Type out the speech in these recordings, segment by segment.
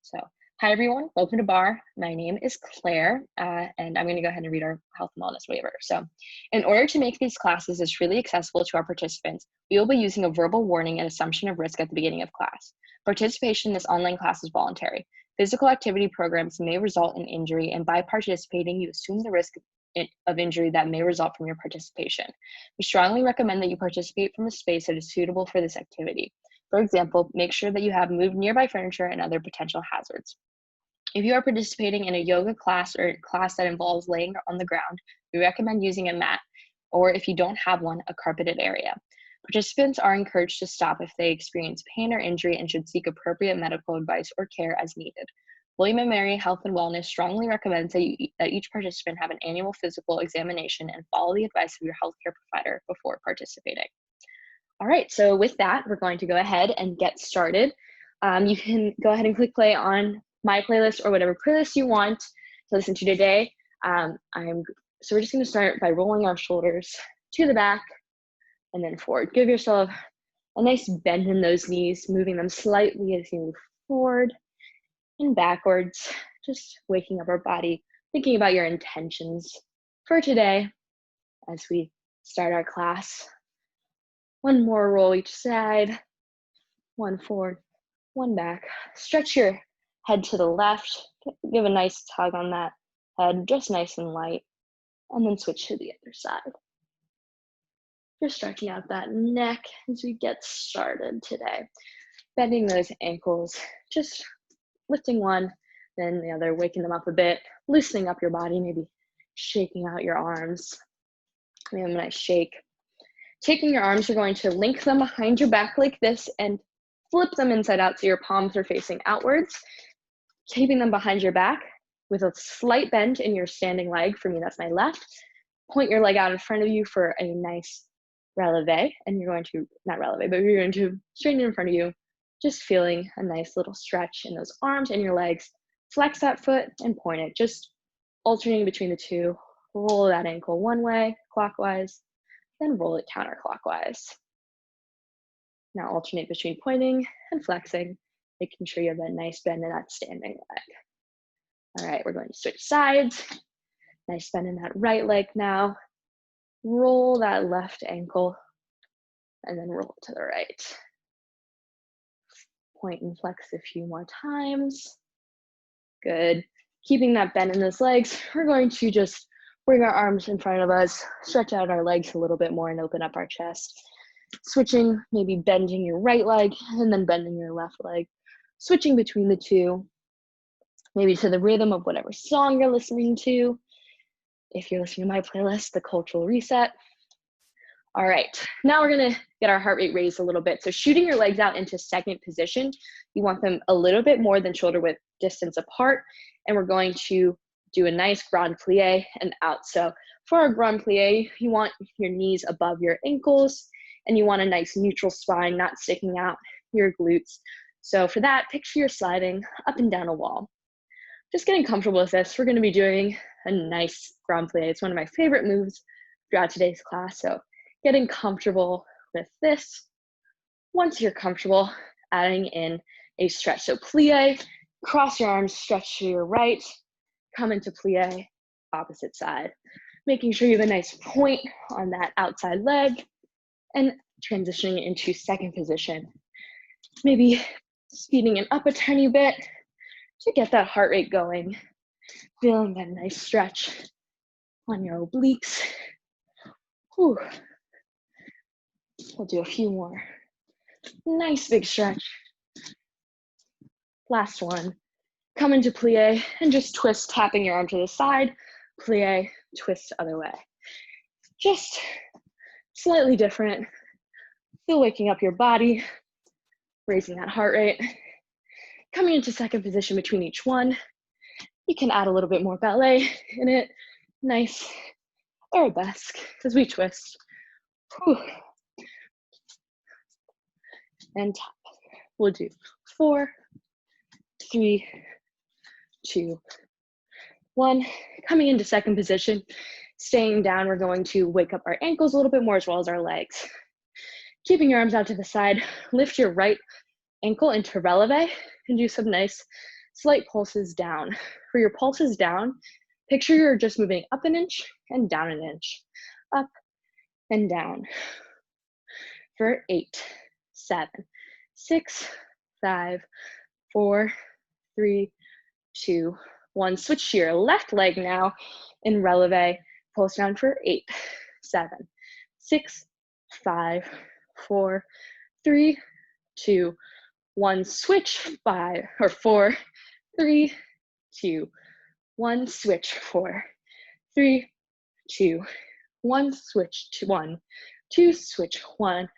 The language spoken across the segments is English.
So, hi everyone, welcome to Barre. My name is Claire, and I'm going to go ahead and read our health and wellness waiver. So, in order to make these classes as freely accessible to our participants, we will be using a verbal warning and assumption of risk at the beginning of class. Participation in this online class is voluntary. Physical activity programs may result in injury, and by participating, you assume the risk of injury that may result from your participation. We strongly recommend that you participate from a space that is suitable for this activity. For example, make sure that you have moved nearby furniture and other potential hazards. If you are participating in a yoga class or a class that involves laying on the ground, we recommend using a mat, or if you don't have one, a carpeted area. Participants are encouraged to stop if they experience pain or injury and should seek appropriate medical advice or care as needed. William & Mary Health and Wellness strongly recommends that each participant have an annual physical examination and follow the advice of your healthcare provider before participating. All right, so with that, we're going to go ahead and get started. You can go ahead and click play on my playlist or whatever playlist you want to listen to today. So we're just going to start by rolling our shoulders to the back and then forward. Give yourself a nice bend in those knees, moving them slightly as you move forward and backwards, just waking up our body, thinking about your intentions for today as we start our class. One more roll each side, one forward, one back. Stretch your head to the left, give a nice tug on that head, just nice and light, and then switch to the other side. Just stretching out that neck as we get started today. Bending those ankles, just lifting one, then the other, waking them up a bit, loosening up your body, maybe shaking out your arms. Maybe a nice shake. Taking your arms, you're going to link them behind your back like this and flip them inside out so your palms are facing outwards. Keeping them behind your back with a slight bend in your standing leg. For me, that's my left. Point your leg out in front of you for a nice releve. And you're going to, not releve, but you're going to straighten in front of you, just feeling a nice little stretch in those arms and your legs. Flex that foot and point it, just alternating between the two. Roll that ankle one way, clockwise, then roll it counterclockwise. Now alternate between pointing and flexing, making sure you have that nice bend in that standing leg. All right, we're going to switch sides. Nice bend in that right leg now. Roll that left ankle and then roll to the right. Point and flex a few more times. Good. Keeping that bend in those legs, we're going to just bring our arms in front of us, stretch out our legs a little bit more and open up our chest. Switching, maybe bending your right leg and then bending your left leg. Switching between the two, maybe to the rhythm of whatever song you're listening to. If you're listening to my playlist, the Cultural Reset. All right, now we're gonna get our heart rate raised a little bit. So shooting your legs out into second position, you want them a little bit more than shoulder width distance apart. And we're going to do a nice grand plie and out. So for our grand plie, you want your knees above your ankles and you want a nice neutral spine, not sticking out your glutes. So for that, picture you're sliding up and down a wall. Just getting comfortable with this. We're gonna be doing a nice grand plie. It's one of my favorite moves throughout today's class. So getting comfortable with this. Once you're comfortable, adding in a stretch. So plie, cross your arms, stretch to your right, come into plie, opposite side. Making sure you have a nice point on that outside leg and transitioning into second position. Maybe speeding it up a tiny bit to get that heart rate going. Feeling that nice stretch on your obliques. Whew. We'll do a few more. Nice big stretch. Last one. Come into plie and just twist, tapping your arm to the side. Plie, twist other way. Just slightly different. Still waking up your body, raising that heart rate. Coming into second position between each one. You can add a little bit more ballet in it. Nice arabesque as we twist. Whew. And tap. We'll do 4, 3, 2, 1. Coming into second position, staying down, we're going to wake up our ankles a little bit more as well as our legs. Keeping your arms out to the side, lift your right ankle into releve and do some nice slight pulses down. For your pulses down, picture you're just moving up an inch and down an inch, up and down. For 8, 7, 6, 5, 4, 3, 2, 1. Switch to your left leg now in releve. Pulse down for 8, 7, 6, 5, 4, 3, 2, 1. Switch 5 or 4, 3, 2, 1. Switch 4, 3, 2, 1. Switch to 1, 2. Switch 1,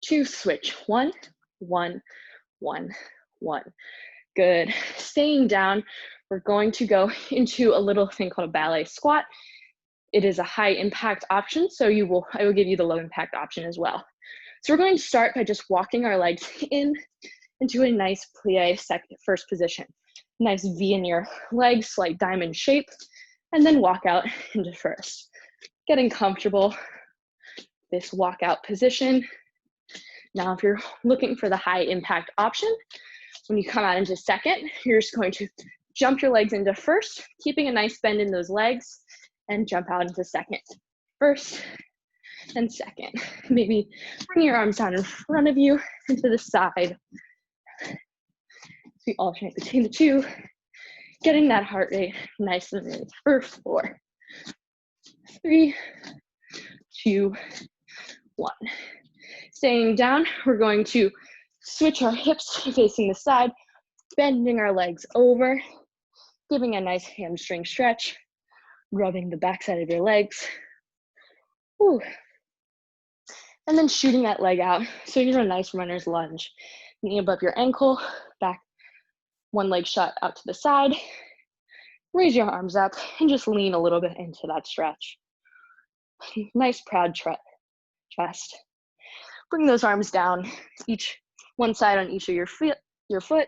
2. Switch 1, 1, 1, 1. Good. Staying down, we're going to go into a little thing called a ballet squat. It is a high impact option, so I will give you the low impact option as well. So we're going to start by just walking our legs into a nice plie first position. Nice V in your legs, slight diamond shape, and then walk out into first. Getting comfortable, this walkout position. Now, if you're looking for the high impact option, when you come out into second, you're just going to jump your legs into first, keeping a nice bend in those legs, and jump out into second. First and second. Maybe bring your arms down in front of you and to the side. So we alternate between the two, getting that heart rate nice and smooth. For 4, 3, 2, 1. Staying down, we're going to switch our hips facing the side, bending our legs over, giving a nice hamstring stretch, rubbing the backside of your legs. Whew. And then shooting that leg out. So you're in a nice runner's lunge. Knee above your ankle, back, one leg shot out to the side. Raise your arms up and just lean a little bit into that stretch. Nice proud chest. Bring those arms down, one side on each of your foot,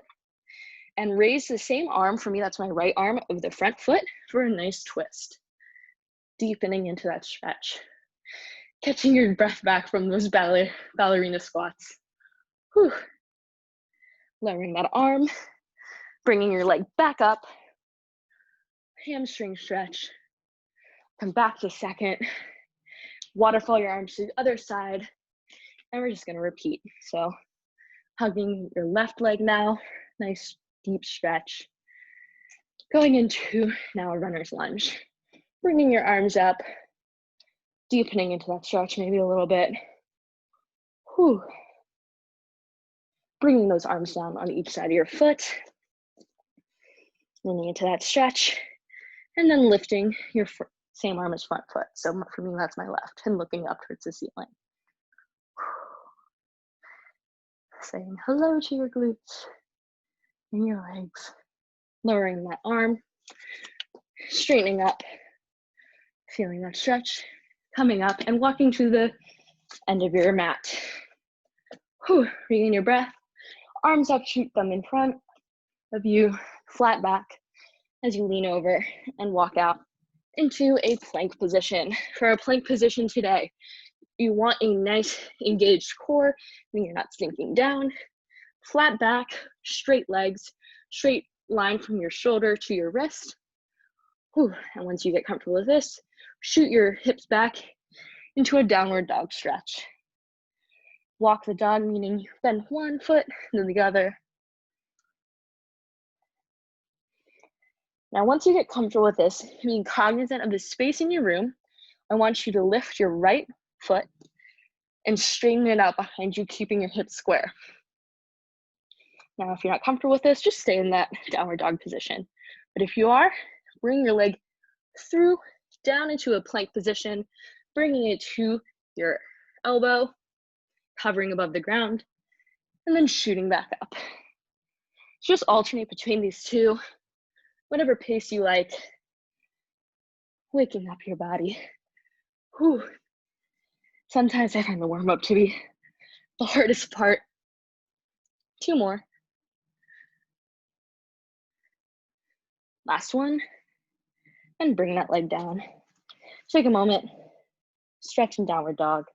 and raise the same arm, for me that's my right arm, of the front foot for a nice twist. Deepening into that stretch. Catching your breath back from those ballerina squats. Whew. Lowering that arm, bringing your leg back up, hamstring stretch. Come back to second. Waterfall your arms to the other side, and we're just gonna repeat. So hugging your left leg now, nice deep stretch. Going into now a runner's lunge. Bringing your arms up, deepening into that stretch maybe a little bit. Whew. Bringing those arms down on each side of your foot. Leaning into that stretch. And then lifting your same arm as front foot. So for me, that's my left, and looking up towards the ceiling. Saying hello to your glutes and your legs. Lowering that arm, straightening up, feeling that stretch, coming up and walking to the end of your mat. Whew, regain your breath, arms up, shoot them in front of you, flat back as you lean over and walk out into a plank position. For a plank position today, you want a nice engaged core, meaning you're not sinking down, flat back, straight legs, straight line from your shoulder to your wrist. Whew. And once you get comfortable with this, shoot your hips back into a downward dog stretch. Walk the dog, meaning you bend one foot, then the other. Now, once you get comfortable with this, being cognizant of the space in your room, I want you to lift your right foot and straighten it out behind you, keeping your hips square. Now, if you're not comfortable with this, just stay in that downward dog position. But if you are, bring your leg through, down into a plank position, bringing it to your elbow, hovering above the ground, and then shooting back up. Just alternate between these two, whatever pace you like, waking up your body. Whew. Sometimes I find the warm-up to be the hardest part. 2 more. Last one, and bring that leg down. Take a moment, stretch in downward dog.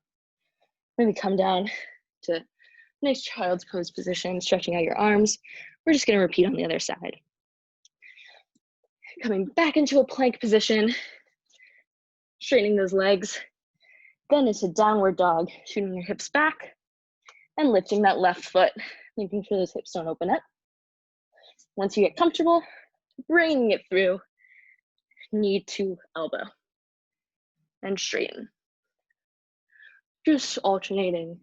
Maybe come down to nice child's pose position, stretching out your arms. We're just gonna repeat on the other side. Coming back into a plank position, straightening those legs, then into downward dog, shooting your hips back and lifting that left foot, making sure those hips don't open up. Once you get comfortable, bringing it through, knee to elbow, and straighten. Just alternating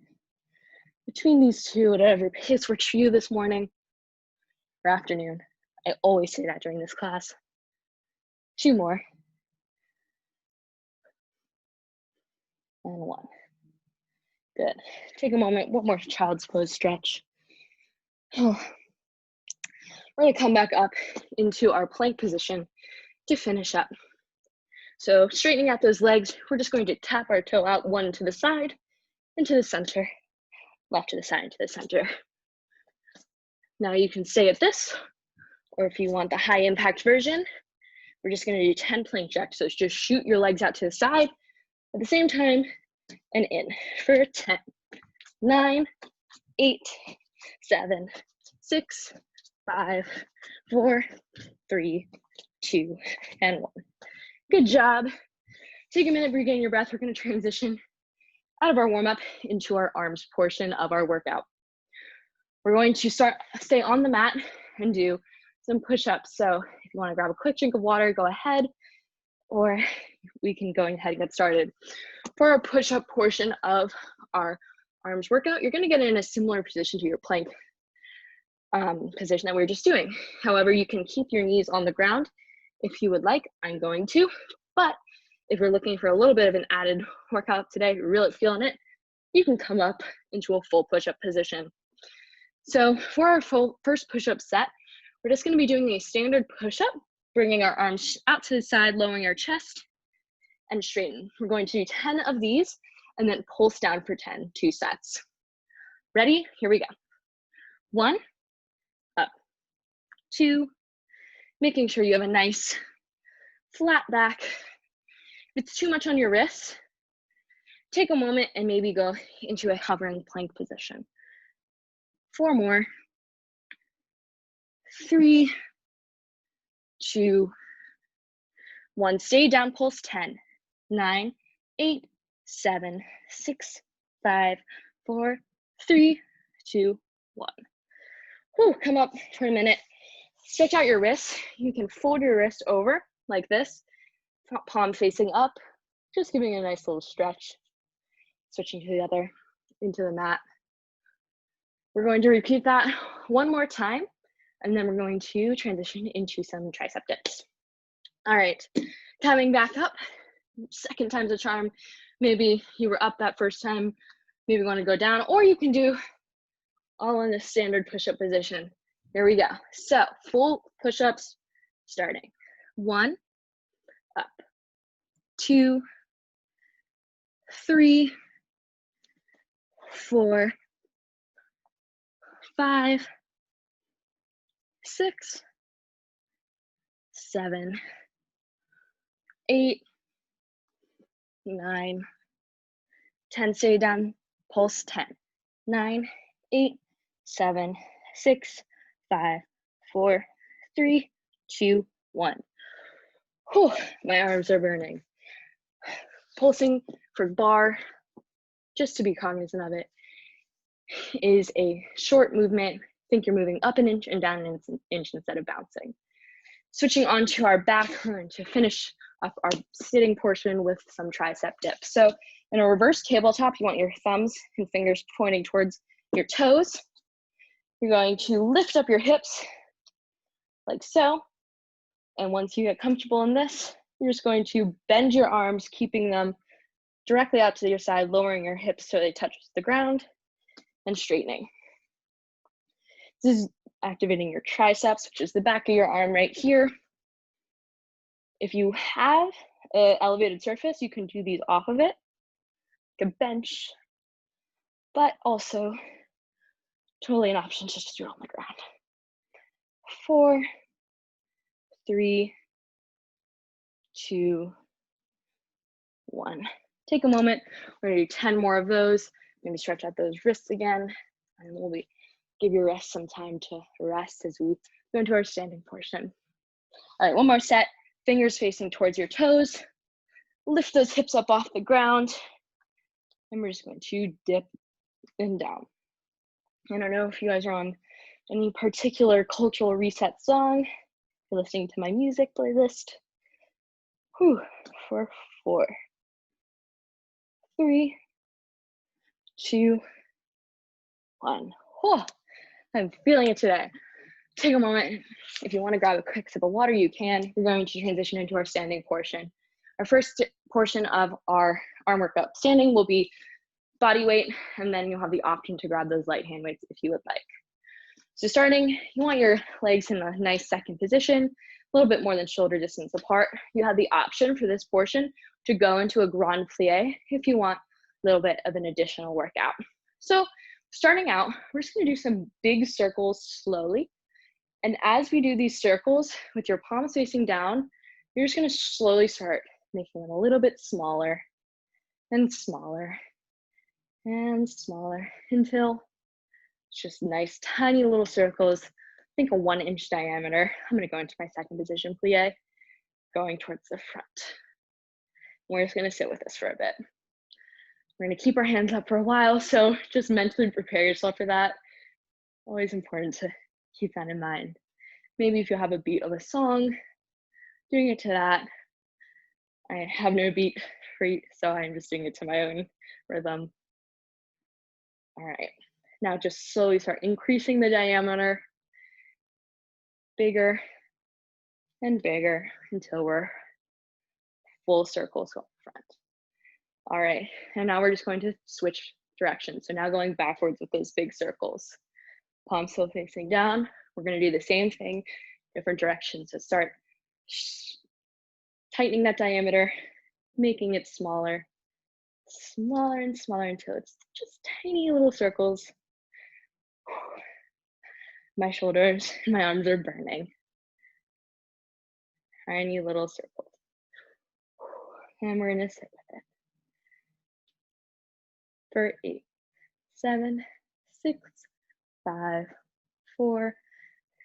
between these two, whatever pace works for you this morning or afternoon. I always say that during this class. 2 more. And 1. Good. Take a moment, one more child's pose stretch. We're gonna come back up into our plank position to finish up. So straightening out those legs, we're just going to tap our toe out, one to the side, into the center, left to the side, to the center. Now you can stay at this, or if you want the high impact version, we're just gonna do 10 plank jacks. So just shoot your legs out to the side at the same time and in for 10, 9, 8, 7, 6, 5, 4, 3, 2, and 1. Good job. Take a minute, regain your breath. We're gonna transition out of our warm-up into our arms portion of our workout. We're going to stay on the mat and do some push-ups. So if you wanna grab a quick drink of water, go ahead, or we can go ahead and get started. For our push-up portion of our arms workout, you're gonna get in a similar position to your plank position that we were just doing. However, you can keep your knees on the ground if you would like. I'm going to, but if you're looking for a little bit of an added workout today, you're really feeling it, you can come up into a full push-up position. So for our first push-up set, we're just gonna be doing a standard push-up, bringing our arms out to the side, lowering our chest, and straighten. We're going to do 10 of these, and then pulse down for 10, 2 sets. Ready? Here we go. 1, up, 2, making sure you have a nice flat back. If it's too much on your wrists, take a moment and maybe go into a hovering plank position. 4 more. 3, 2, 1. Stay down, pulse 10, 9, 8, 7, 6, 5, 4, 3, 2, 1. Whew, come up for a minute. Stretch out your wrists. You can fold your wrist over like this, palm facing up, just giving it a nice little stretch. Switching to the other, into the mat. We're going to repeat that 1 more time, and then we're going to transition into some tricep dips. All right, coming back up, second time's a charm. Maybe you were up that first time, maybe you want to go down, or you can do all in the standard push-up position. Here we go. So full push-ups starting. 1, up, 2, 3, 4, 5, 6, 7, 8, 9, 10. Stay down, pulse 10, 9, 8, 7, 6, 5, 4, 3, 2, 1. Whew, my arms are burning. Pulsing for bar, just to be cognizant of it, is a short movement. Think you're moving up an inch and down an inch instead of bouncing. Switching onto our back, we're going to finish up our sitting portion with some tricep dips. So in a reverse tabletop, you want your thumbs and fingers pointing towards your toes. You're going to lift up your hips like so. And once you get comfortable in this, you're just going to bend your arms, keeping them directly out to your side, lowering your hips so they touch the ground, and straightening. This is activating your triceps, which is the back of your arm right here. If you have an elevated surface, you can do these off of it, like a bench, but also totally an option to just do it on the ground. 4, 3, 2, 1. Take a moment. We're gonna do 10 more of those. Maybe stretch out those wrists again, and we'll give your wrists some time to rest as we go into our standing portion. All right, one more set. Fingers facing towards your toes. Lift those hips up off the ground. And we're just going to dip and down. I don't know if you guys are on any particular cultural reset song. You're listening to my music playlist. Whew, for 4, 3, 2, 1. Oh, I'm feeling it today. Take a moment. If you want to grab a quick sip of water, you can. We're going to transition into our standing portion. Our first portion of our arm workout standing will be body weight, and then you'll have the option to grab those light hand weights if you would like. So starting, you want your legs in a nice second position, a little bit more than shoulder distance apart. You have the option for this portion to go into a grand plie if you want a little bit of an additional workout. So starting out, we're just gonna do some big circles slowly. And as we do these circles with your palms facing down, you're just gonna slowly start making them a little bit smaller and smaller and smaller until it's just nice tiny little circles. I think a 1-inch diameter. I'm gonna go into my second position plie, going towards the front. We're just gonna sit with this for a bit. We're gonna keep our hands up for a while, so just mentally prepare yourself for that. Always important to keep that in mind. Maybe if you have a beat of a song, doing it to that. I have no beat free, so I'm just doing it to my own rhythm. All right, now just slowly start increasing the diameter, bigger and bigger until we're full circles going front. All right, and now we're just going to switch directions. So now going backwards with those big circles. Palms still facing down. We're gonna do the same thing, different directions. So start tightening that diameter, making it smaller, smaller and smaller until it's just tiny little circles. My shoulders and my arms are burning. Tiny little circles. And we're gonna sit with it. For 8, 7, 6, 5, 4,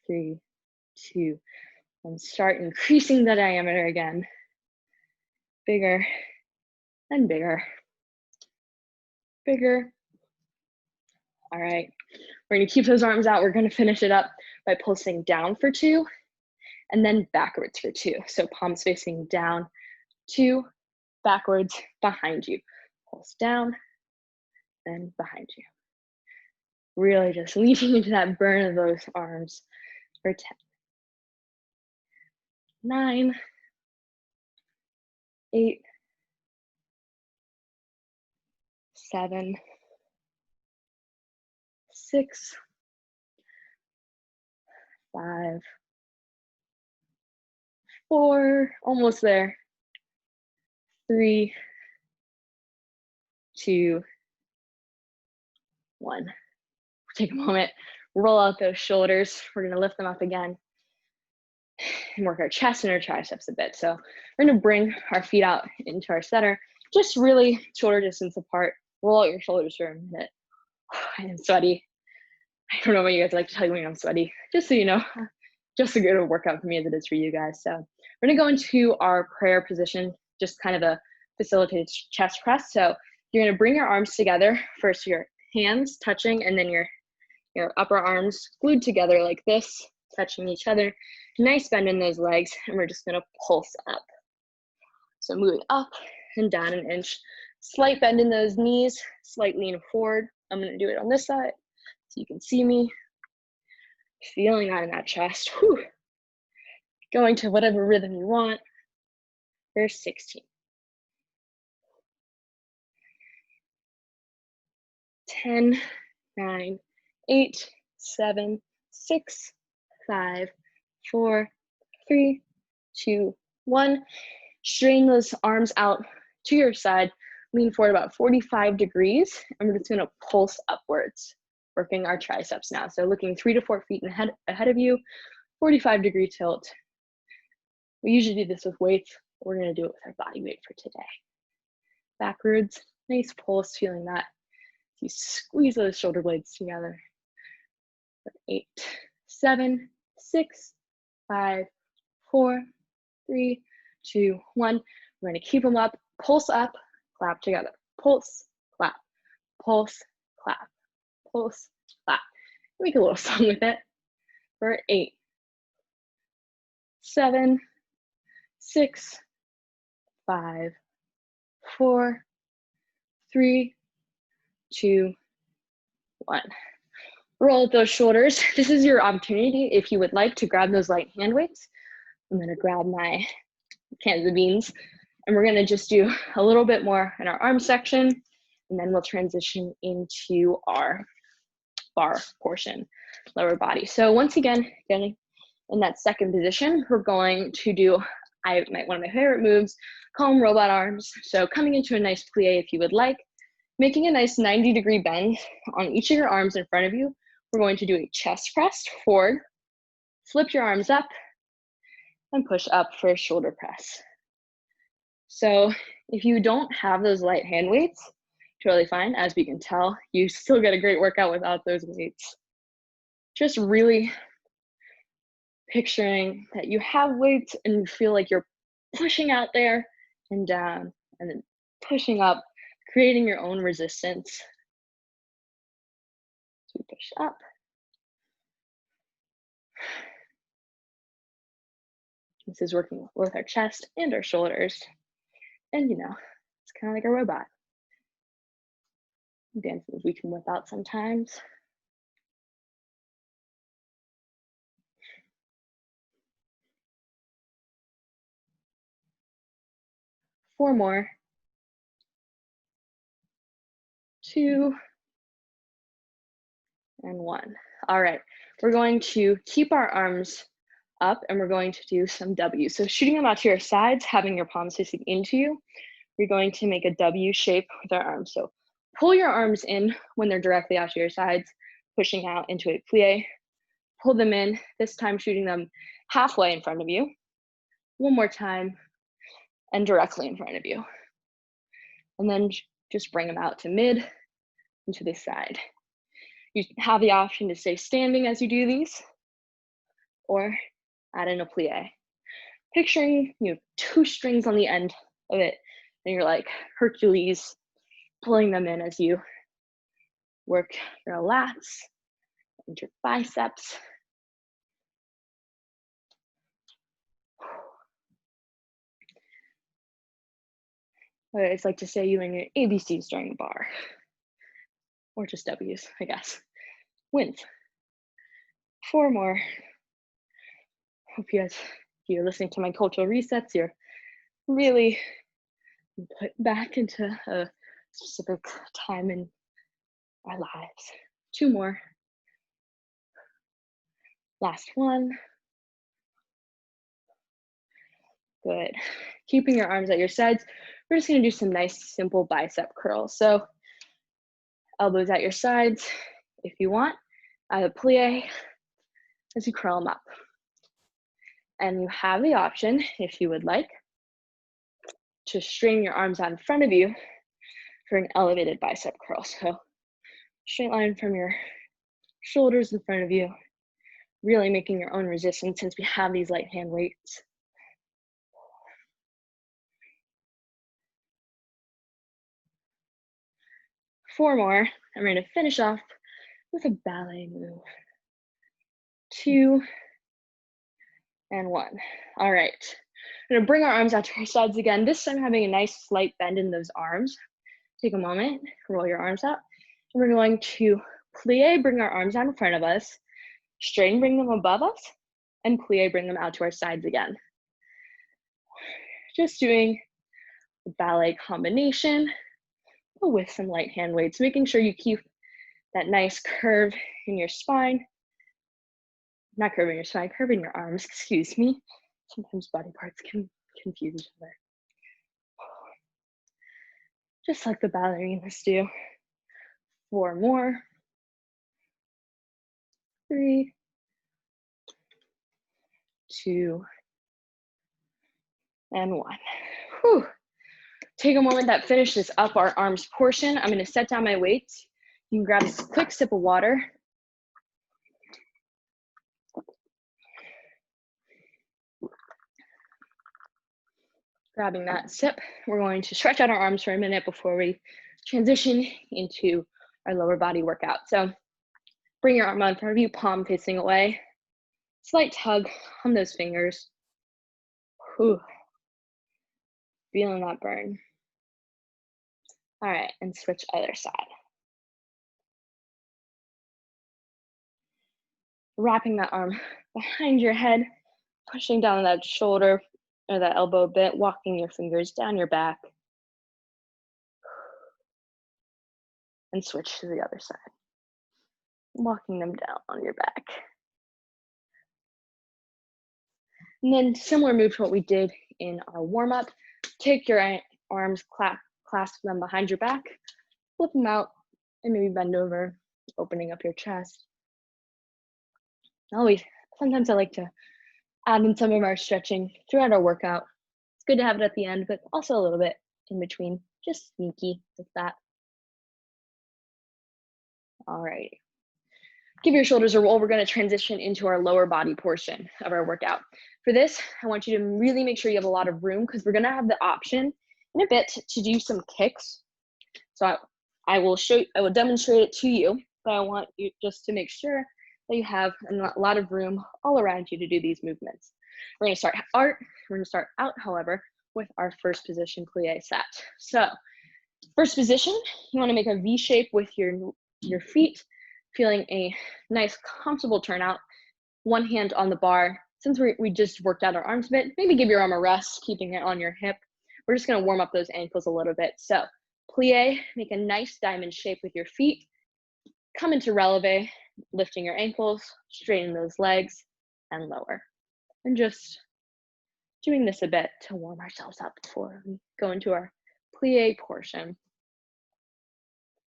3, 2, and start increasing the diameter again. Bigger and bigger. Bigger. All right, we're gonna keep those arms out. We're gonna finish it up by pulsing down for 2 and then backwards for 2. So palms facing down, 2, backwards, behind you. Pulse down, then behind you. Really just leaning into that burn of those arms for 10, 9, 8, 7, 6, 5, 4, almost there, 3, 2, 1. Take a moment, roll out those shoulders. We're gonna lift them up again and work our chest and our triceps a bit. So we're gonna bring our feet out into our center, just really shoulder distance apart. Roll out your shoulders for a minute. I am sweaty. I don't know what you guys like to tell you when I'm sweaty, just so you know, just as good a workout for me as it is for you guys. So we're gonna go into our prayer position, just kind of a facilitated chest press. So you're gonna bring your arms together, first your hands touching, and then your upper arms glued together like this, touching each other. Nice bend in those legs, and we're just gonna pulse up. So moving up and down 1 inch. Slight bend in those knees, slight lean forward. I'm gonna do it on this side so you can see me. Feeling that in that chest. Whew. Going to whatever rhythm you want. Verse 16. 10, 9, 8, 7, 6, 5, 4, 3, 2, 1. Straighten those arms out to your side. Lean forward about 45 degrees, and we're just gonna pulse upwards, working our triceps now. So looking 3 to 4 feet ahead of you, 45-degree tilt. We usually do this with weights. We're gonna do it with our body weight for today. Backwards, nice pulse, feeling that. You squeeze those shoulder blades together. 8, 7, 6, 5, 4, 3, 2, 1. We're going to keep them up, pulse up, clap together. Pulse, clap, pulse, clap, pulse, clap. Make a little song with it. For 8, 7, 6, 5, 4, 3, 2, 1. Roll up those shoulders. This is your opportunity if you would like to grab those light hand weights. I'm gonna grab my cans of beans and we're gonna just do a little bit more in our arm section and then we'll transition into our bar portion, lower body. So once again, getting in that second position, we're going to do one of my favorite moves, call them robot arms. So coming into a nice plie if you would like, making a nice 90-degree bend on each of your arms in front of you. We're going to do a chest press forward, flip your arms up, and push up for a shoulder press. So if you don't have those light hand weights, totally fine. As we can tell, you still get a great workout without those weights. Just really picturing that you have weights and you feel like you're pushing out there and down and then pushing up, creating your own resistance. So we push up. This is working with our chest and our shoulders. And you know, it's kind of like a robot. Dances we can whip out sometimes. Four more. 2 and 1. All right, we're going to keep our arms up and we're going to do some W's. So shooting them out to your sides, having your palms facing into you, we're going to make a W shape with our arms. So pull your arms in when they're directly out to your sides, pushing out into a plie. Pull them in, this time shooting them halfway in front of you. One more time, and directly in front of you. And then just bring them out to mid and to this side. You have the option to stay standing as you do these, or add in a plie. Picturing you have 2 strings on the end of it, and you're like Hercules pulling them in as you work your lats and your biceps. I always like to say you and your ABCs during the bar, or just W's, I guess. Wins. 4 more. Hope you guys, if you're listening to my cultural resets, you're really put back into a specific time in our lives. 2 more. Last one. Good. Keeping your arms at your sides, we're just gonna do some nice, simple bicep curls. So elbows at your sides, if you want, add a plie as you curl them up. And you have the option, if you would like, to string your arms out in front of you for an elevated bicep curl. So straight line from your shoulders in front of you, really making your own resistance since we have these light hand weights. Four more. I'm going to finish off with a ballet move. 2 and 1. All right. I'm going to bring our arms out to our sides again, this time having a nice slight bend in those arms. Take a moment, roll your arms out. And we're going to plie, bring our arms out in front of us, straighten, bring them above us, and plie, bring them out to our sides again. Just doing a ballet combination, but with some light hand weights, making sure you keep that nice curve in your spine. Not curving your spine, curving your arms, excuse me. Sometimes body parts can confuse each other. Just like the ballerinas do. 4 more. 3, 2, and 1. Whew. Take a moment that finishes up our arms portion. I'm going to set down my weights. You can grab a quick sip of water. Grabbing that sip, we're going to stretch out our arms for a minute before we transition into our lower body workout. So bring your arm out in front of you, palm facing away. Slight tug on those fingers. Whew. Feeling that burn. All right, and switch other side. Wrapping that arm behind your head, pushing down that shoulder or that elbow a bit, walking your fingers down your back. And switch to the other side. Walking them down on your back. And then similar move to what we did in our warm-up. Take your arms, clasp them behind your back, flip them out, and maybe bend over, opening up your chest. Sometimes I like to add in some of our stretching throughout our workout. It's good to have it at the end, but also a little bit in between, just sneaky like that. All right. Give your shoulders a roll. We're going to transition into our lower body portion of our workout. For this, I want you to really make sure you have a lot of room because we're going to have the option in a bit to do some kicks. So I will demonstrate it to you, but I want you just to make sure that you have a lot of room all around you to do these movements. We're going to start out, however, with our first position plie set. So first position, you want to make a V shape with your feet, feeling a nice comfortable turnout, one hand on the bar. Since we just worked out our arms a bit, maybe give your arm a rest, keeping it on your hip. We're just gonna warm up those ankles a little bit. So plie, make a nice diamond shape with your feet, come into releve, lifting your ankles, straighten those legs, and lower. And just doing this a bit to warm ourselves up before we go into our plie portion.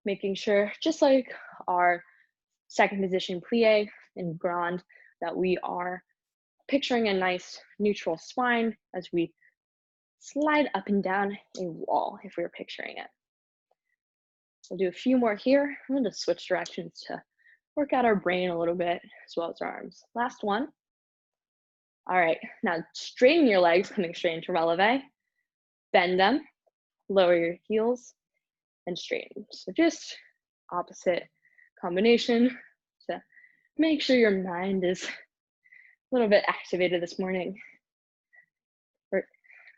Making sure, just like our second position plie and grand, that we are picturing a nice neutral spine as we slide up and down a wall if we were picturing it. We'll do a few more here. I'm going to switch directions to work out our brain a little bit as well as our arms. Last one. All right, now straighten your legs, coming straight into releve. Bend them, lower your heels, and straighten. So just opposite combination to make sure your mind is a little bit activated this morning. Or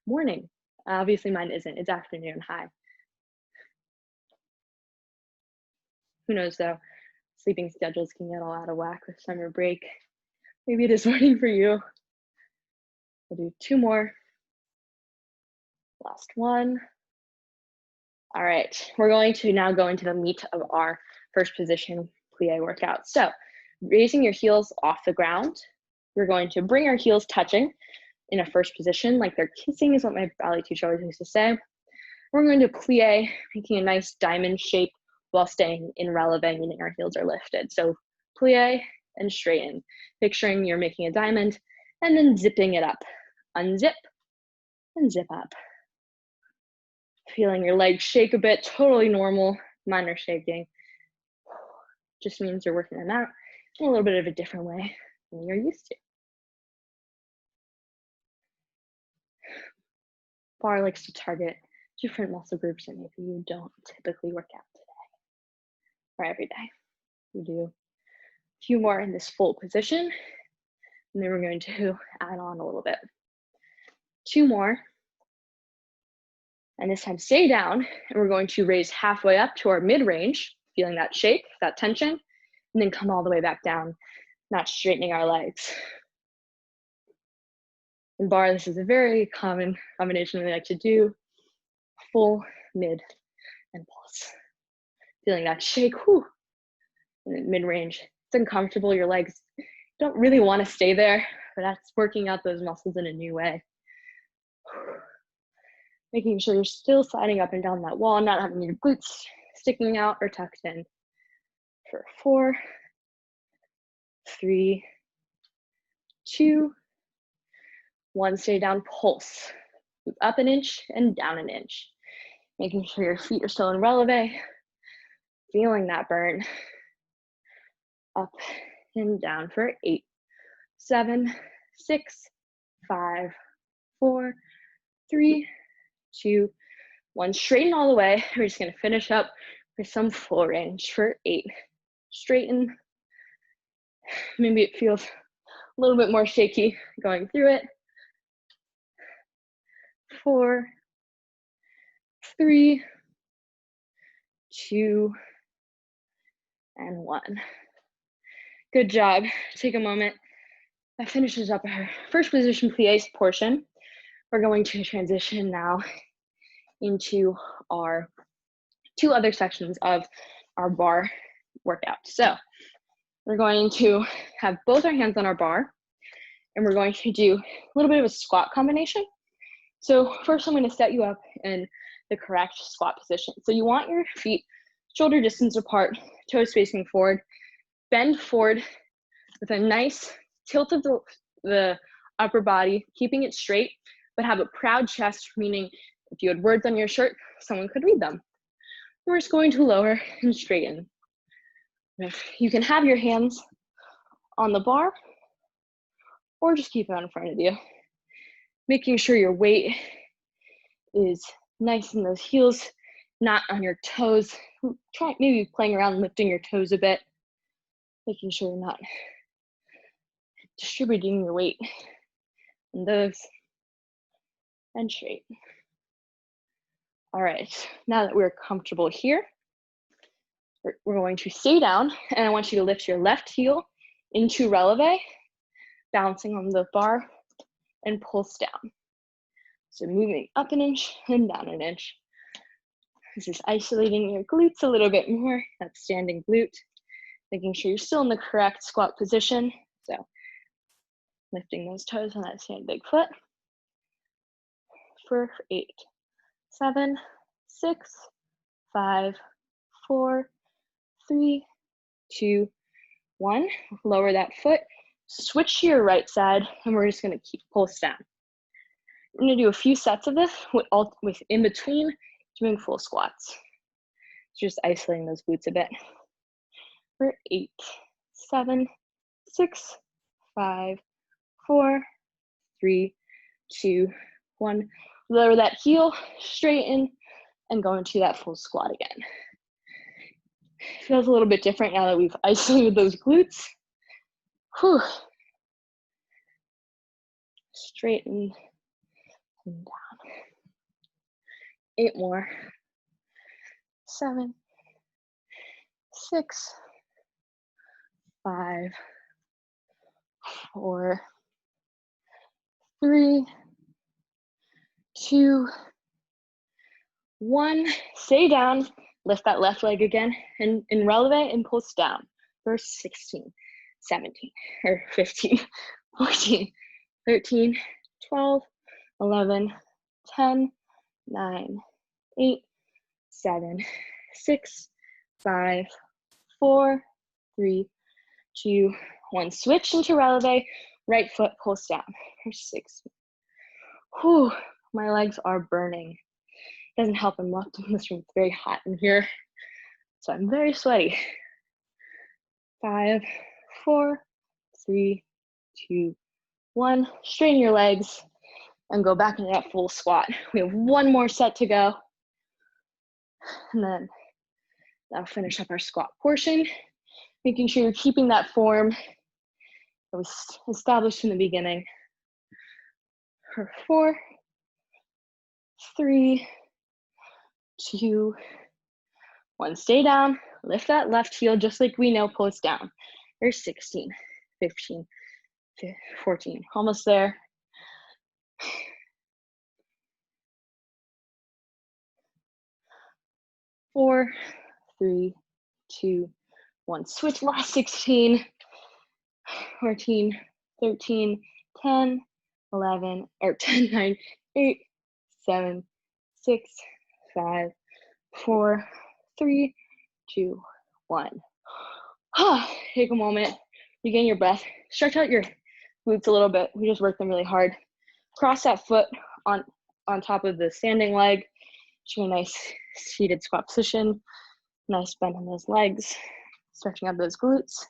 morning. Obviously mine isn't, it's afternoon. Hi. Who knows though, sleeping schedules can get all out of whack with summer break. Maybe it is morning for you. We'll do two more. Last one. All right, we're going to now go into the meat of our first position plie workout. So raising your heels off the ground, we're going to bring our heels touching in a first position, like they're kissing is what my ballet teacher always used to say. We're going to plie, making a nice diamond shape while staying in releve, meaning our heels are lifted. So plie and straighten, picturing you're making a diamond and then zipping it up. Unzip and zip up. Feeling your legs shake a bit, totally normal. Mine are shaking. Just means you're working them out in a little bit of a different way than you're used to. Barre likes to target different muscle groups that maybe you don't typically work out today or every day. We do a few more in this full position, and then we're going to add on a little bit. Two more. And this time stay down, and we're going to raise halfway up to our mid-range, feeling that shake, that tension, and then come all the way back down, not straightening our legs. In barre, this is a very common combination we like to do, full, mid, and pulse. Feeling that shake, whew, and mid-range. It's uncomfortable, your legs don't really want to stay there, but that's working out those muscles in a new way. Making sure you're still sliding up and down that wall, not having your glutes sticking out or tucked in. For 4, 3, 2, 1, stay down, pulse. Move up an inch and down an inch. Making sure your feet are still in releve, feeling that burn. Up and down for 8, 7, 6, 5, 4, 3, 2, 1. Straighten all the way. We're just gonna finish up with some full range for 8. Straighten. Maybe it feels a little bit more shaky going through it. 4, 3, 2, and 1. Good job. Take a moment. That finishes up our first position plie portion. We're going to transition now into our 2 other sections of our bar workout. So we're going to have both our hands on our bar, and we're going to do a little bit of a squat combination. So first I'm going to set you up in the correct squat position. So you want your feet shoulder distance apart, toes facing forward, bend forward with a nice tilt of the upper body, keeping it straight, but have a proud chest, meaning if you had words on your shirt, someone could read them. We're just going to lower and straighten. You can have your hands on the bar or just keep it in front of you. Making sure your weight is nice in those heels, not on your toes. Try maybe playing around, lifting your toes a bit, making sure you're not distributing your weight in those, and straight. All right, now that we're comfortable here, we're going to stay down, and I want you to lift your left heel into releve, balancing on the bar, and pulse down. So moving up an inch and down an inch. This is isolating your glutes a little bit more, that standing glute, making sure you're still in the correct squat position. So lifting those toes on that standing big foot for 8, 7, 6, 5, 4, 3, 2, 1. Lower that foot, switch to your right side, and we're just gonna keep pulse down. We're gonna do a few sets of this with in between doing full squats. Just isolating those glutes a bit. For 8, 7, 6, 5, 4, 3, 2, 1. Lower that heel, straighten, and go into that full squat again. Feels a little bit different now that we've isolated those glutes. Whew. Straighten and down. 8 more. 7, 6, 5, 4, 3, 2, 1. Stay down. Lift that left leg again and in releve and pulse down for 16, 17, or 15, 14, 13, 12, 11, 10, 9, 8, 7, 6, 5, 4, 3, 2, 1. Switch into releve, right foot pulse down for 6. Whew, my legs are burning. Doesn't help, I'm locked in this room. It's very hot in here, so I'm very sweaty. 5, 4, 3, 2, 1. Straighten your legs and go back into that full squat. We have 1 more set to go, and then that'll finish up our squat portion. Making sure you're keeping that form that we established in the beginning. For 4, 3, 2, 1. Stay down, lift that left heel just like we know, pulse down. There's 16, 15, 14, almost there. 4, 3, 2, 1. Switch, last 16, 14, 13, 10, 11, or 10, 9, 8, 7, 6, 5, 4, 3, 2, 1. Take a moment, regain your breath, stretch out your glutes a little bit. We just worked them really hard. Cross that foot on top of the standing leg. Show a nice seated squat position. Nice bend on those legs. Stretching out those glutes.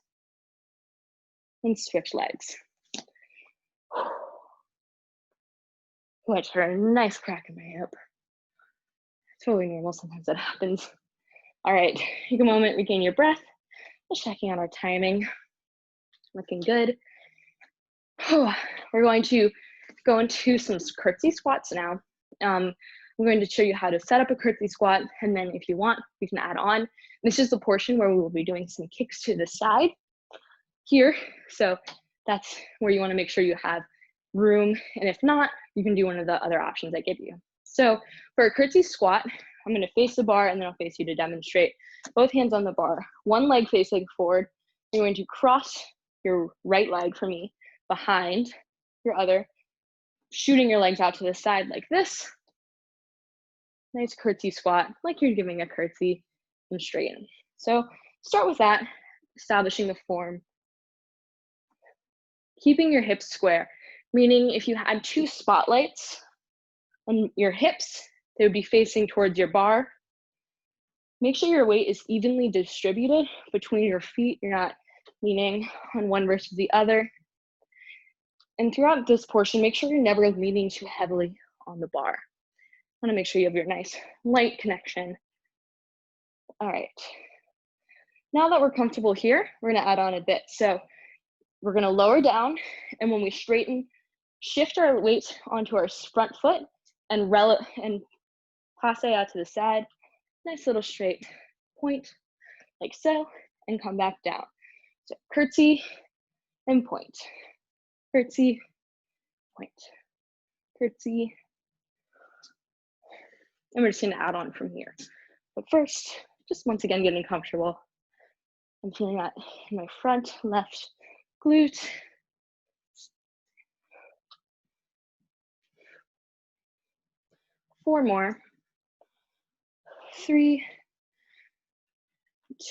And switch legs. Oh, I just heard a nice crack in my hip. Totally normal, sometimes that happens. All right, take a moment, regain your breath. Just checking out our timing. Looking good. We're going to go into some curtsy squats now. I'm going to show you how to set up a curtsy squat, and then if you want, you can add on. This is the portion where we will be doing some kicks to the side here. So that's where you want to make sure you have room, and if not, you can do one of the other options I give you. So for a curtsy squat, I'm going to face the bar, and then I'll face you to demonstrate. Both hands on the bar, one leg facing forward. You're going to cross your right leg for me behind your other, shooting your legs out to the side like this. Nice curtsy squat, like you're giving a curtsy, and straighten. So start with that, establishing the form. Keeping your hips square, meaning if you had two spotlights on your hips, they would be facing towards your bar. Make sure your weight is evenly distributed between your feet. You're not leaning on one versus the other. And throughout this portion, make sure you're never leaning too heavily on the bar. I want to make sure you have your nice light connection. All right. Now that we're comfortable here, we're going to add on a bit. So we're going to lower down, and when we straighten, shift our weight onto our front foot and passe out to the side. Nice little straight point, like so, and come back down. So curtsy and point, curtsy, point, curtsy. And we're just going to add on from here. But first, just once again, getting comfortable. I'm feeling that in my front left glute. Four more. 3,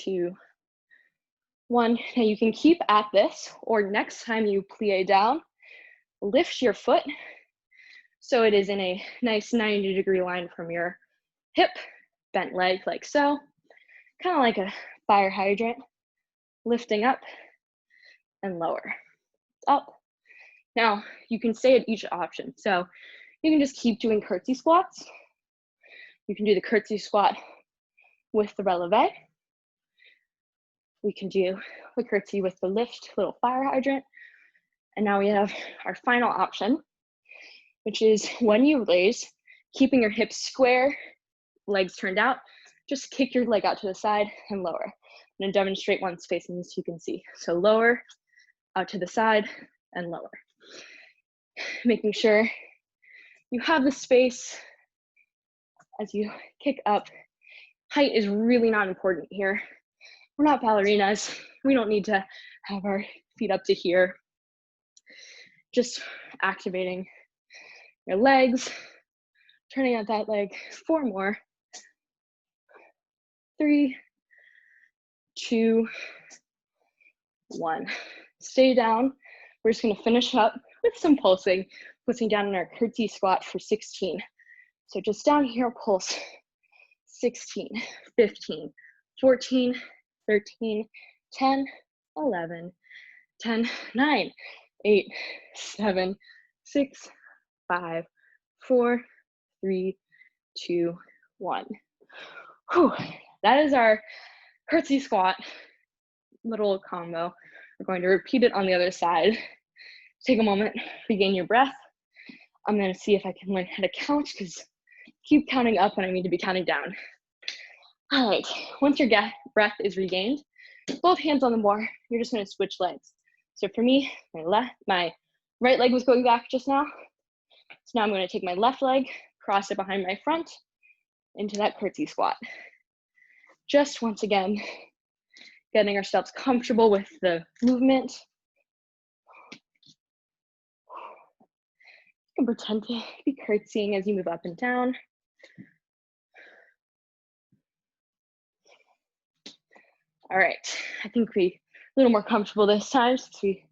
2, 1. Now you can keep at this, or next time you plie down, lift your foot so it is in a nice 90-degree line from your hip, bent leg like so, kind of like a fire hydrant, lifting up and lower, up. Now you can stay at each option. So you can just keep doing curtsy squats. You can do the curtsy squat with the releve. We can do the curtsy with the lift, little fire hydrant. And now we have our final option, which is when you raise, keeping your hips square, legs turned out, just kick your leg out to the side and lower. I'm gonna demonstrate once facing this so you can see. So lower, out to the side, and lower. Making sure you have the space as you kick up. Height is really not important here. We're not ballerinas. We don't need to have our feet up to here. Just activating your legs, turning out that leg. 4 more. 3, 2, 1. Stay down. We're just gonna finish up with some pulsing down in our curtsy squat for 16. So just down here, pulse. 16, 15, 14, 13, 10, 11, 10, 9, 8, 7, 6, 5, 4, 3, 2, 1. Whew. That is our curtsy squat little combo. We're going to repeat it on the other side. Take a moment, regain your breath. I'm going to see if I can learn how to count, because keep counting up when I need to be counting down. All right, once your breath is regained, both hands on the bar, you're just going to switch legs. So for me, my right leg was going back just now. So now I'm going to take my left leg, cross it behind my front into that curtsy squat. Just once again, getting ourselves comfortable with the movement. You can pretend to be curtsying as you move up and down. All right, I think we're a little more comfortable this time since we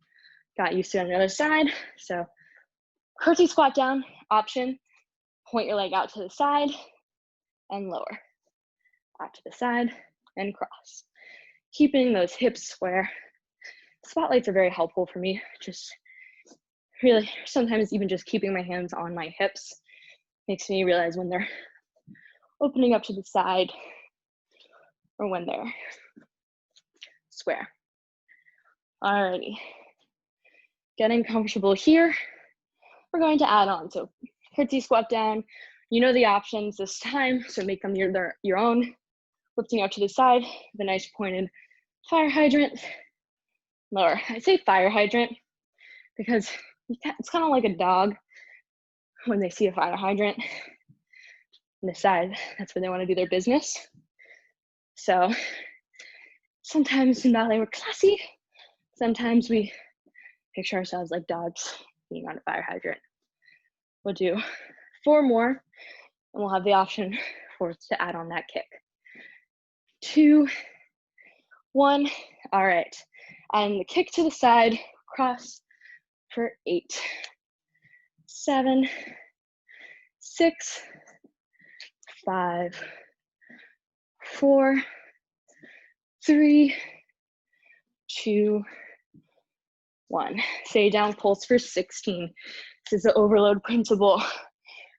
got used to it on the other side. So curtsy squat down, option, point your leg out to the side and lower. Out to the side and cross. Keeping those hips square. Spotlights are very helpful for me. Just Really, sometimes even just keeping my hands on my hips makes me realize when they're opening up to the side or when they're square. Alrighty, getting comfortable here. We're going to add on, so curtsy squat down. You know the options this time, so make them your own. Lifting out to the side with a nice pointed fire hydrant. Or I say fire hydrant because it's kind of like a dog when they see a fire hydrant and decide that's where they want to do their business. So sometimes in ballet we're classy. Sometimes we picture ourselves like dogs being on a fire hydrant. We'll do 4 more and we'll have the option for us to add on that kick. 2, 1, all right. And the kick to the side, cross for 8, 7, 6, 5, 4, 3, 2, 1. Stay down, pulse for 16. This is the overload principle.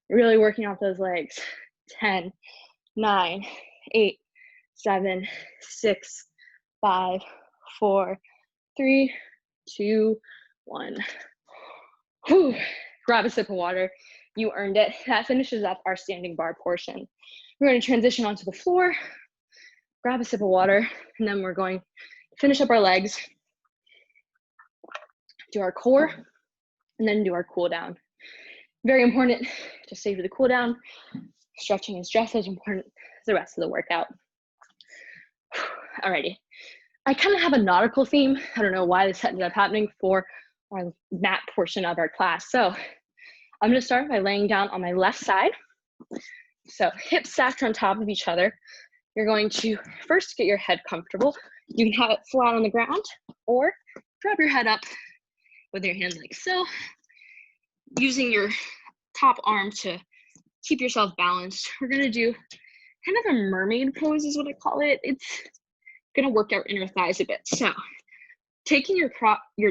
Really working out those legs. 10, 9, 8, 7, 6, 5, 4, 3, 2, 1. Whew. Grab a sip of water. You earned it. That finishes up our standing bar portion. We're going to transition onto the floor. Grab a sip of water, and then we're going to finish up our legs, do our core, and then do our cool down. Very important to stay for the cool down. Stretching is just as important as the rest of the workout. Alrighty. I kind of have a nautical theme. I don't know why this ended up happening for our mat portion of our class. So I'm going to start by laying down on my left side. So hips stacked on top of each other. You're going to first get your head comfortable. You can have it flat on the ground or drop your head up with your hands like so, using your top arm to keep yourself balanced. We're going to do kind of a mermaid pose is what I call it. It's going to work our inner thighs a bit. So taking your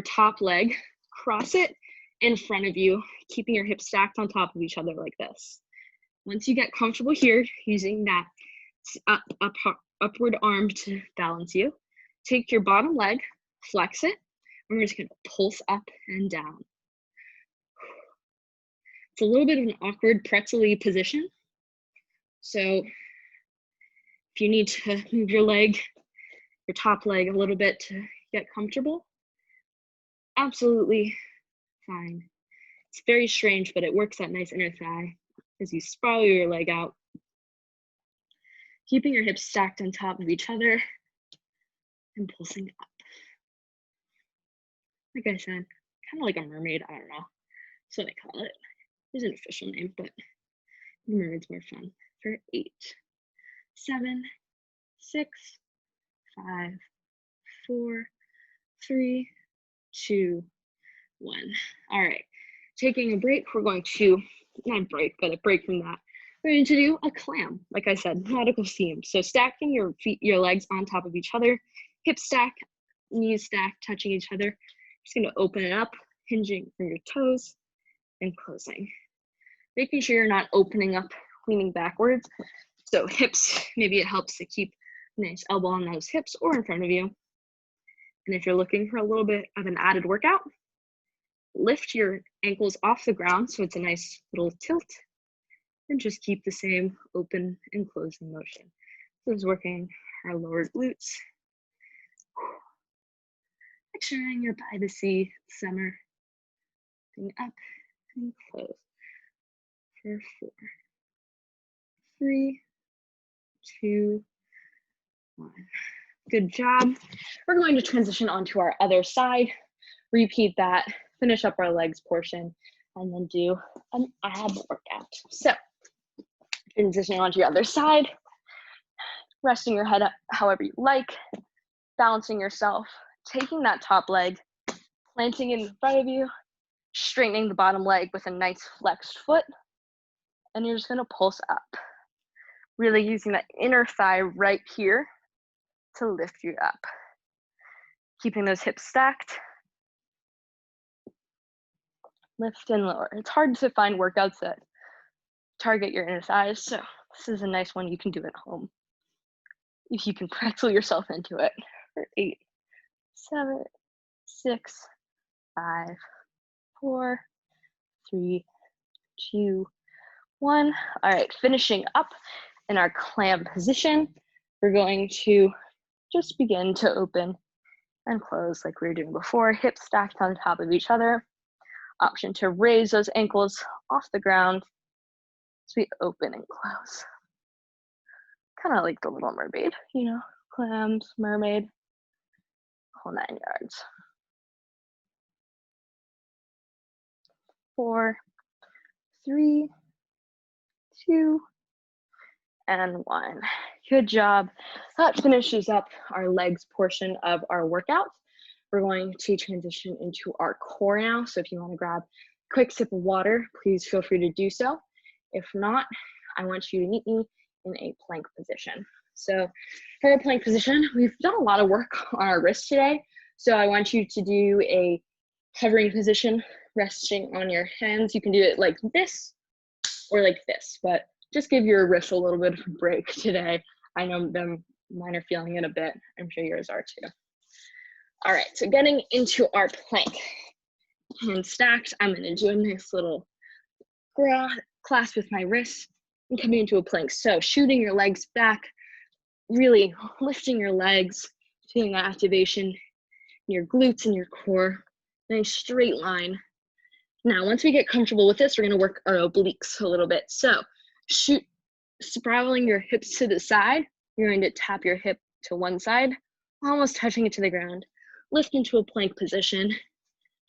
top leg, cross it in front of you, keeping your hips stacked on top of each other like this. Once you get comfortable here, using that upward arm to balance you, take your bottom leg, flex it, and we're just going to pulse up and down. It's a little bit of an awkward pretzel-y position. So if you need to move your top leg a little bit to get comfortable, absolutely fine. It's very strange, but it works that nice inner thigh as you spiral your leg out. Keeping your hips stacked on top of each other and pulsing up. Like I said, kind of like a mermaid, I don't know. That's what I call it. There's an official name, but mermaid's more fun. For 8, 7, 6, 5, 4, 3, 2, 1. All right, taking a break, we're going to, not break, but a break from that. We're going to do a clam, like I said, nautical theme. So stacking your legs on top of each other, hip stack, knees stacked, touching each other. Just going to open it up, hinging from your toes and closing. Making sure you're not opening up, leaning backwards. So hips, maybe it helps to keep a nice elbow on those hips or in front of you. And if you're looking for a little bit of an added workout, lift your ankles off the ground so it's a nice little tilt. And just keep the same open and closing motion. This is working our lower glutes. Picturing you're by the sea, summer. Going up and close. For 4, 3, 2, 1. Good job. We're going to transition onto our other side. Repeat that, finish up our legs portion, and then do an ab workout. So transitioning onto your other side, resting your head up however you like, balancing yourself, taking that top leg, planting it in front of you, straightening the bottom leg with a nice flexed foot, and you're just going to pulse up. Really using that inner thigh right here to lift you up. Keeping those hips stacked. lift and lower. It's hard to find workouts that target your inner thighs, so this is a nice one you can do at home if you can pretzel yourself into it. For 8, 7, 6, 5, 4, 3, 2, 1. All right, finishing up in our clam position, we're going to just begin to open and close like we were doing before, hips stacked on top of each other. Option to raise those ankles off the ground as we open and close. Kind of like the Little Mermaid, you know, clams, mermaid, whole 9 yards. 4, 3, 2, and 1. Good job. That finishes up our legs portion of our workout. We're going to transition into our core now. So if you want to grab a quick sip of water, please feel free to do so. If not, I want you to meet me in a plank position. So for a plank position, we've done a lot of work on our wrists today. So I want you to do a hovering position, resting on your hands. You can do it like this or like this, but just give your wrist a little bit of a break today. I know mine are feeling it a bit. I'm sure yours are too. All right, so getting into our plank. Hands stacked, I'm gonna do a nice little clasp with my wrists and coming into a plank. So shooting your legs back, really lifting your legs, feeling that activation in your glutes and your core, nice straight line. Now, once we get comfortable with this, we're gonna work our obliques a little bit. So shoot, spiraling your hips to the side. You're going to tap your hip to one side, almost touching it to the ground. Lift into a plank position,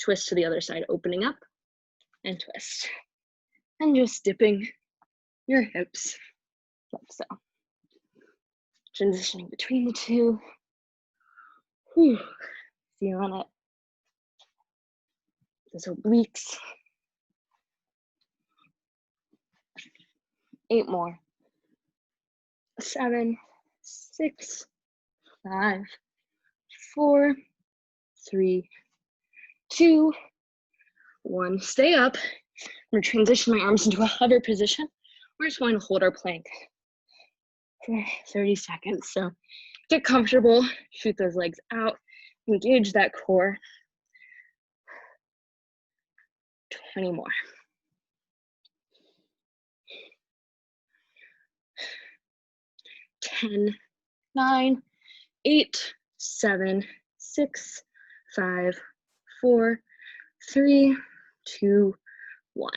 twist to the other side, opening up and twist. And just dipping your hips like so. Transitioning between the two. Whew. Feeling it. Those obliques. 8 more. 7, 6, 5, 4, 3, 2, 1. Stay up. I'm going to transition my arms into a hover position. We're just going to hold our plank for 30 seconds. So get comfortable, shoot those legs out, engage that core. 20 more. 10, 9, 8, 7, 6, 5, 4, 3, 2, 1.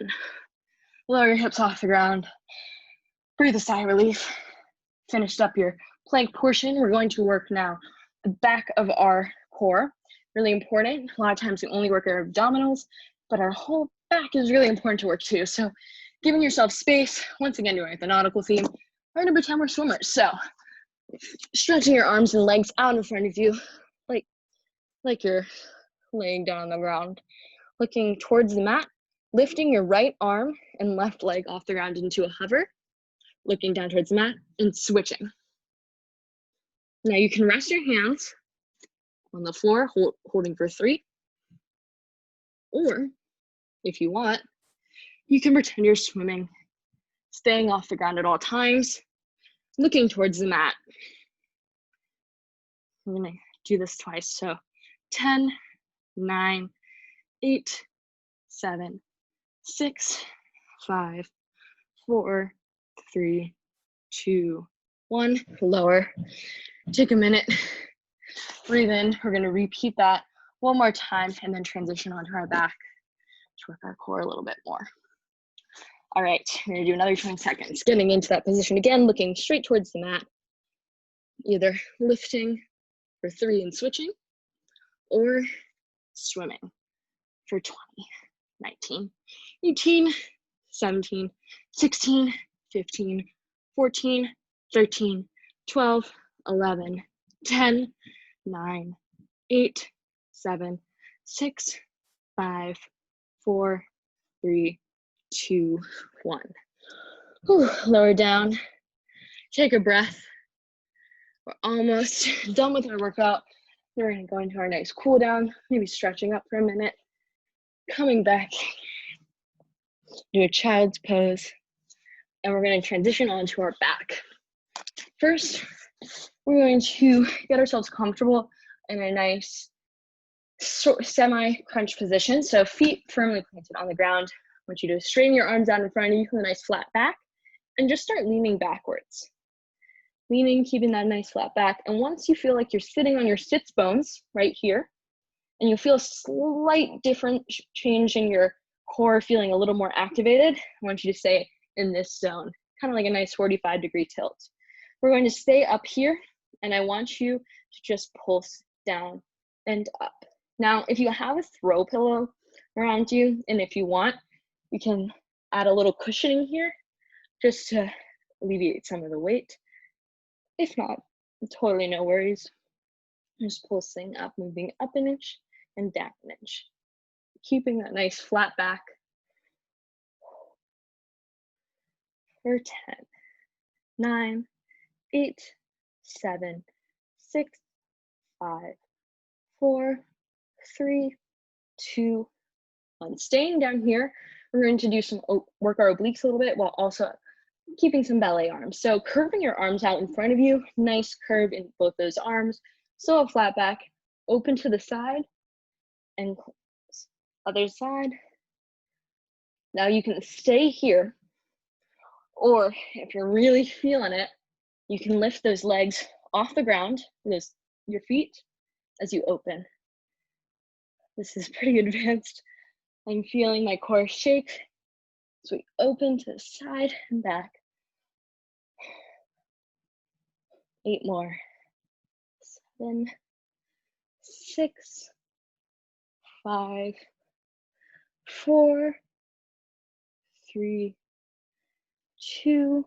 Lower your hips off the ground. Breathe a sigh of relief. Finished up your plank portion. We're going to work now the back of our core. Really important. A lot of times we only work our abdominals, but our whole back is really important to work too. So giving yourself space, once again doing the nautical theme, we're gonna pretend we're swimmers. So stretching your arms and legs out in front of you, like you're laying down on the ground. Looking towards the mat, lifting your right arm and left leg off the ground into a hover, looking down towards the mat and switching. Now you can rest your hands on the floor, holding for 3. Or if you want, you can pretend you're swimming, staying off the ground at all times, looking towards the mat. I'm gonna do this twice. So 10, 9, 8, 7, 6, 5, 4, 3, 2, 1. Lower. Take a minute. Breathe in. We're going to repeat that one more time and then transition onto our back to work our core a little bit more. All right, we're going to do another 20 seconds. Getting into that position again, looking straight towards the mat, either lifting for 3 and switching, or swimming for 20, 19, 18, 17, 16, 15, 14, 13, 12, 11, 10, 9, 8, 7, 6, 5, 4, 3, 2, 1. Whew, lower down. Take a breath. We're almost done with our workout. We're going to go into our nice cool down, maybe stretching up for a minute, coming back do a child's pose, and we're going to transition onto our back. First, we're going to get ourselves comfortable in a nice semi-crunch position. So feet firmly planted on the ground. I want you to straighten your arms out in front of you with a nice flat back and just start leaning backwards. Leaning, keeping that nice flat back. And once you feel like you're sitting on your sits bones right here, and you feel a slight different change in your core, feeling a little more activated, I want you to stay in this zone, kind of like a nice 45-degree tilt. We're going to stay up here, and I want you to just pulse down and up. Now, if you have a throw pillow around you, and if you want, you can add a little cushioning here just to alleviate some of the weight. If not, totally no worries. Just pulsing up, moving up an inch and down an inch. Keeping that nice flat back for 10, 9, 8, 7, 6, 5, 4, 3, 2, 1. Staying down here, we're going to do some work our obliques a little bit while also keeping some ballet arms. So curving your arms out in front of you, nice curve in both those arms, still a flat back, open to the side and close. Other side. Now you can stay here, or if you're really feeling it, you can lift those legs off the ground, your feet, as you open. This is pretty advanced. I'm feeling my core shake as we open to the side and back. 8 more. 7, 6, 5, 4, 3, 2,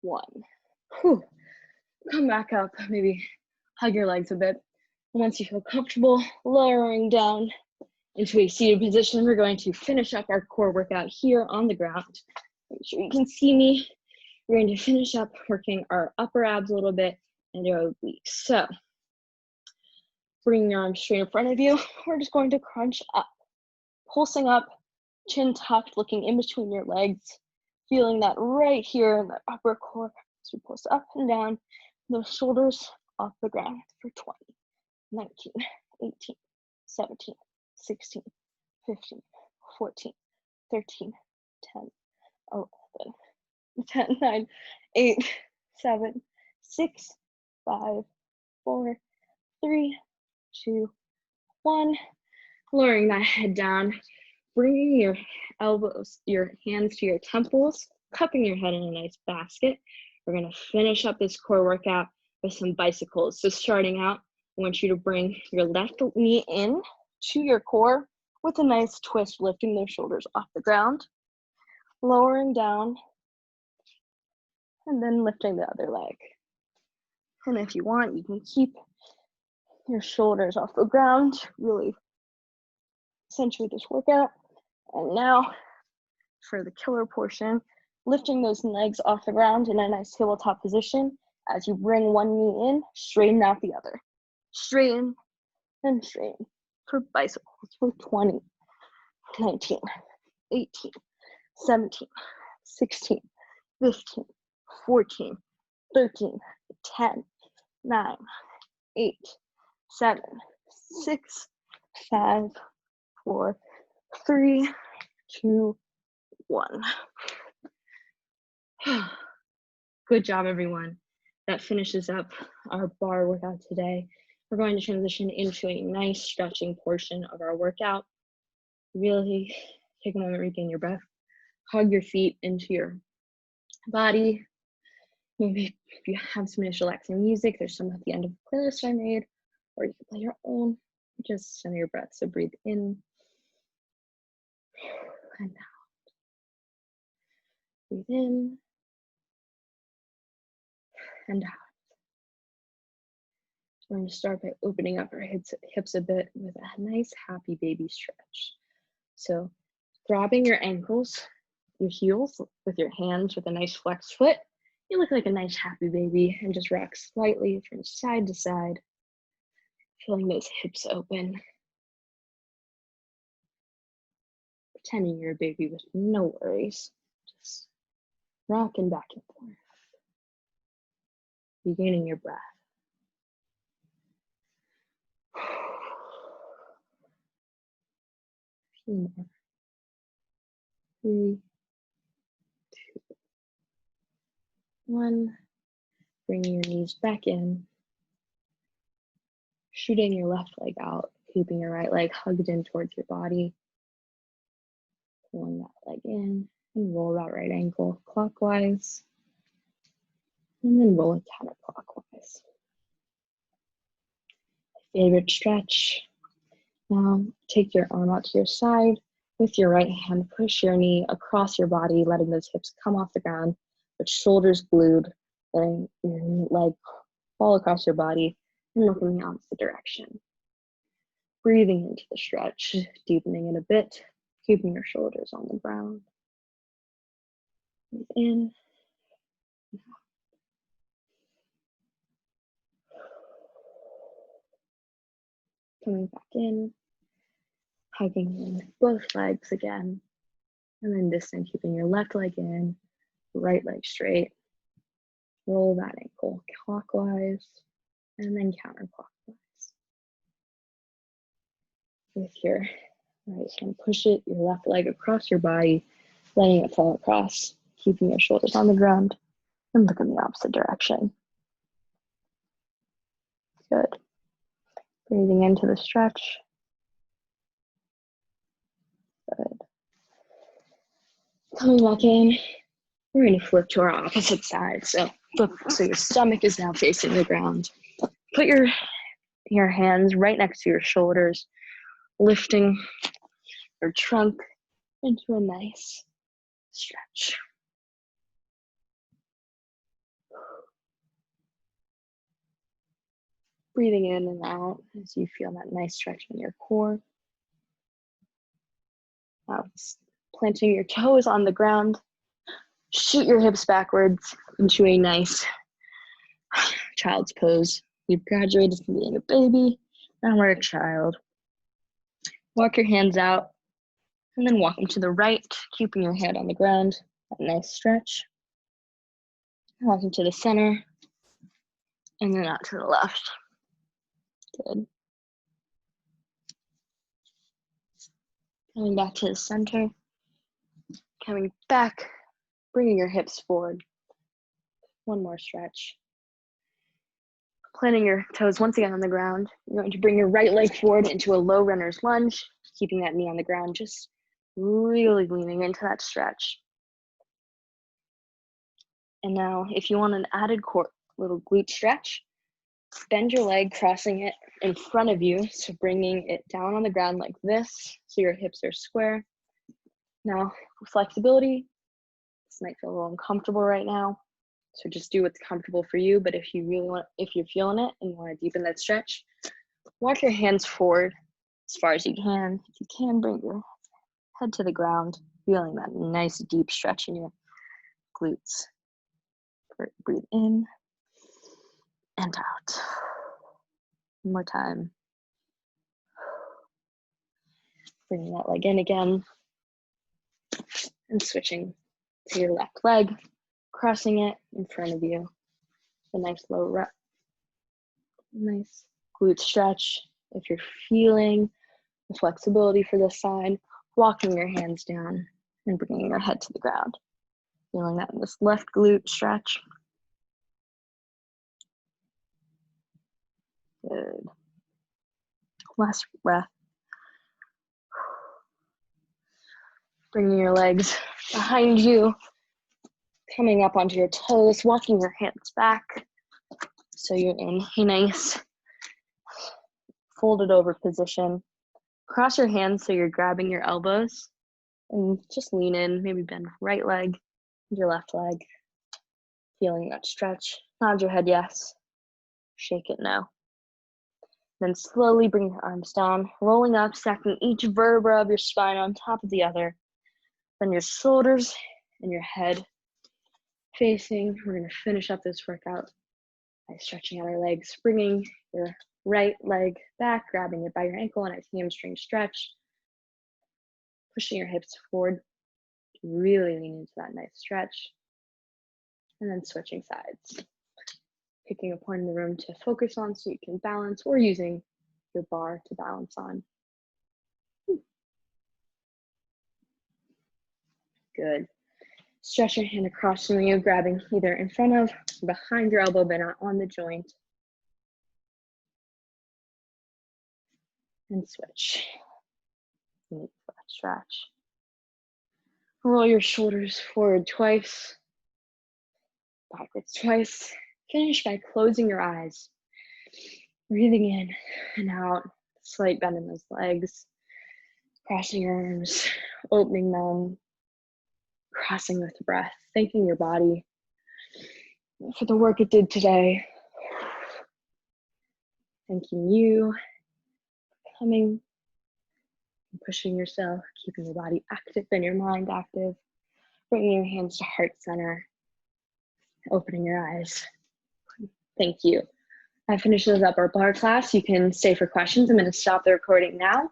1. Whew. Come back up, maybe hug your legs a bit. Once you feel comfortable, lowering down into a seated position, we're going to finish up our core workout here on the ground. Make sure you can see me. We're going to finish up working our upper abs a little bit and our obliques. So, bringing your arms straight in front of you, we're just going to crunch up, pulsing up, chin tucked, looking in between your legs, feeling that right here in the upper core as we pulse up and down, those shoulders off the ground for 20, 19, 18, 17, 16, 15, 14, 13, 10, 11, 10, 9, 8, 7, 6, 5, 4, 3, 2, 1. Lowering that head down, bringing your elbows, your hands to your temples, cupping your head in a nice basket. We're going to finish up this core workout with some bicycles. So starting out, I want you to bring your left knee in to your core with a nice twist, lifting those shoulders off the ground, lowering down, and then lifting the other leg. And if you want, you can keep your shoulders off the ground, really accentuate this workout. And now for the killer portion, lifting those legs off the ground in a nice tabletop position. As you bring one knee in, straighten out the other. Straighten and straighten for bicycles for 20, 19, 18, 17, 16, 15, 14, 13, 10, 9, 8, 7, 6, 5, 4, 3, 2, 1. Good job, everyone. That finishes up our bar workout today. We're going to transition into a nice stretching portion of our workout. Really take a moment, regain your breath. Hug your feet into your body. Maybe if you have some nice relaxing music, there's some at the end of the playlist I made, or you can play your own. Just center your breath. So breathe in and out. Breathe in and out. We're going to start by opening up our hips a bit with a nice happy baby stretch. So grabbing your ankles, your heels with your hands with a nice flexed foot. You look like a nice happy baby and just rock slightly from side to side, feeling those hips open. pretending you're a baby with no worries. Just rocking back and forth. Regaining your breath. A few more. 3, 2, 1. Bringing your knees back in. Shooting your left leg out, keeping your right leg hugged in towards your body. Pulling that leg in and roll that right ankle clockwise. And then roll it counterclockwise. Favorite stretch. Now take your arm out to your side. With your right hand, push your knee across your body, letting those hips come off the ground, with shoulders glued, letting your leg fall across your body and looking in the opposite direction. Breathing into the stretch, deepening it a bit, keeping your shoulders on the ground. Breathe in. Coming back in, hugging in both legs again, and then this time keeping your left leg in, right leg straight. Roll that ankle clockwise and then counterclockwise. With your right hand, push your left leg across your body, letting it fall across, keeping your shoulders on the ground, and look in the opposite direction. Good. Breathing into the stretch. Good. Coming back in, we're going to flip to our opposite side. So your stomach is now facing the ground. Put your hands right next to your shoulders, lifting your trunk into a nice stretch. Breathing in and out as you feel that nice stretch in your core. Now, planting your toes on the ground, shoot your hips backwards into a nice child's pose. You've graduated from being a baby, now we're a child. Walk your hands out, and then walk them to the right, keeping your head on the ground. That nice stretch. Walk them to the center, and then out to the left. Good. Coming back to the center. Coming back, bringing your hips forward. One more stretch. Planting your toes once again on the ground. You're going to bring your right leg forward into a low runner's lunge, keeping that knee on the ground, just really leaning into that stretch. And now, if you want an added little glute stretch, bend your leg, crossing it in front of you, so bringing it down on the ground like this, so your hips are square. Now, for flexibility, this might feel a little uncomfortable right now, so just do what's comfortable for you. But if you're feeling it and you want to deepen that stretch, walk your hands forward as far as you can. If you can, bring your head to the ground, feeling that nice deep stretch in your glutes. Breathe in and out. One more time. Bringing that leg in again and switching to your left leg, crossing it in front of you. A nice nice glute stretch. If you're feeling the flexibility for this side, walking your hands down and bringing your head to the ground. Feeling that in this left glute stretch. Good. Last breath. Bringing your legs behind you, coming up onto your toes, walking your hands back. So you're in a nice folded over position. Cross your hands so you're grabbing your elbows and just lean in, maybe bend right leg, your left leg. Feeling that stretch. Nod your head yes. Shake it no. Then slowly bring your arms down, rolling up, stacking each vertebra of your spine on top of the other. Then your shoulders and your head facing. We're going to finish up this workout by stretching out our legs, bringing your right leg back, grabbing it by your ankle on a hamstring stretch. pushing your hips forward to really lean into that nice stretch. And then switching sides. Picking a point in the room to focus on so you can balance, or using your bar to balance on. Good. Stretch your hand across from you, grabbing either in front of, behind your elbow, but not on the joint. And switch. Stretch. Roll your shoulders forward twice, backwards twice. Finish by closing your eyes. Breathing in and out. Slight bend in those legs. Crossing your arms, opening them. Crossing with the breath. Thanking your body for the work it did today. Thanking you for coming and pushing yourself, keeping your body active and your mind active. Bringing your hands to heart center. Opening your eyes. Thank you. That finishes up our bar class. You can stay for questions. I'm going to stop the recording now.